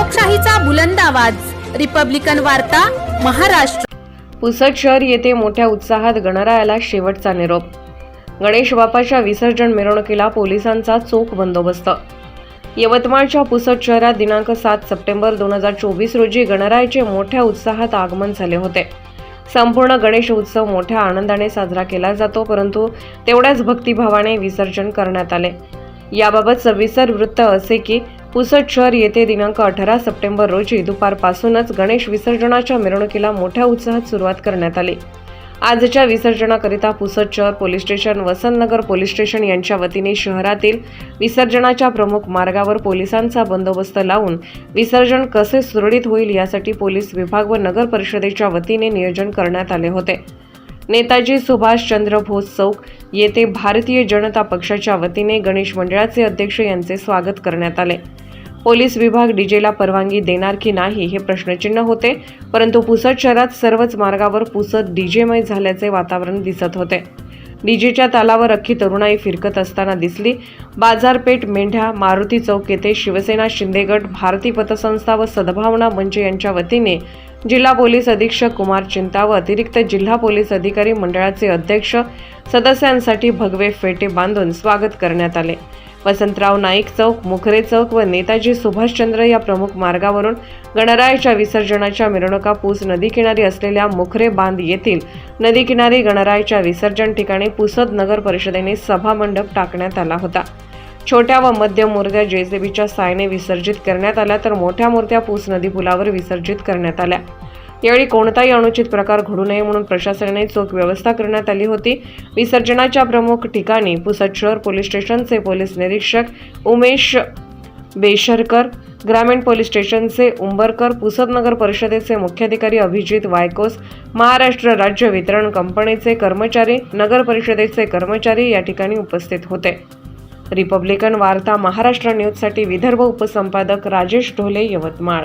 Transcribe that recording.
लोकशाहीचा बुलंद आवाज, रिपब्लिकन वार्ता, महाराष्ट्र। पुसद शहर येथे मोठ्या उत्साहात गणरायाला शेवटचा निरोप। गणेश बाप्पाच्या विसर्जन मिरवणुकीला पोलिसांचा चोख बंदोबस्त। यवतमाळच्या पुसद शहरात दिनांक 7 सप्टेंबर 2024 रोजी गणरायाचे मोठ्या उत्साहात आगमन झाले होते। संपूर्ण गणेश उत्सव मोठ्या आनंदाने साजरा केला जातो, परंतु तेवढ्याच भक्तिभावाने विसर्जन करण्यात आले। याबाबत सविस्तर वृत्त असे की पुसद शहर येथे दिनांक 18 सप्टेंबर रोजी दुपारपासूनच गणेश विसर्जनाच्या मिरवणुकीला मोठ्या उत्साहात सुरुवात करण्यात आली। आजच्या विसर्जनाकरिता पुसद शहर police station, Vasantnagar police station यांच्या वतीने शहरातील विसर्जनाच्या प्रमुख मार्गावर पोलिसांचा बंदोबस्त लावून विसर्जन कसे सुरळीत होईल यासाठी पोलीस विभाग व नगर परिषदेच्या वतीने नियोजन करण्यात आले होते। नेताजी सुभाषचंद्र बोस चौक येथे भारतीय जनता पक्षाच्या वतीने गणेश मंडळाचे अध्यक्ष यांचे स्वागत करण्यात आले। पोलीस विभाग डीजेला परवानगी देणार की नाही हे प्रश्नचिन्ह होते, परंतु पुसद शहरात सर्वच मार्गावर पुसद डीजेमय झाल्याचे वातावरण दिसत होते। डीजेच्या तालावर अख्खी तरुणाई फिरकत असताना दिसली। बाजारपेठ, मेंढ्या, मारुती चौक येथे शिवसेना, शिंदे गट, भारती पतसंस्था व सद्भावना मंच यांच्या वतीने जिल्हा पोलीस अधीक्षक कुमार चिंता व अतिरिक्त जिल्हा पोलीस अधिकारी मंडळाचे अध्यक्ष सदस्यांसाठी भगवे फेटे बांधून स्वागत करण्यात आले। वसंतराव नाईक चौक, मुखरे चौक व नेताजी सुभाषचंद्र या प्रमुख मार्गावरून गणरायाच्या विसर्जनाच्या मिरवणुका पूस नदीकिनारी असलेल्या मुखरे बांध येथील नदीकिनारी गणरायाच्या विसर्जन ठिकाणी पुसद नगर परिषदेने सभा मंडप टाकण्यात आला होता। छोट्या व मध्यम मूर्त्या जेसीबीच्या साहाय्याने विसर्जित करण्यात आल्या, तर मोठ्या मूर्त्या पूस नदी पुलावर विसर्जित करण्यात आल्या। यावेळी कोणताही अनुचित प्रकार घडू नये म्हणून प्रशासनाने चोख व्यवस्था करण्यात आली होती। विसर्जनाच्या प्रमुख ठिकाणी पुसद शहर पोलीस स्टेशनचे पोलीस निरीक्षक उमेश बेशरकर, ग्रामीण पोलीस स्टेशनचे उंबरकर, पुसद नगर परिषदेचे मुख्याधिकारी अभिजित वायकोस, महाराष्ट्र राज्य वितरण कंपनीचे कर्मचारी, नगर परिषदेचे कर्मचारी या ठिकाणी उपस्थित होते। रिपब्लिकन वार्ता महाराष्ट्र न्यूजसाठी विदर्भ उपसंपादक राजेश ढोले, यवतमाळ।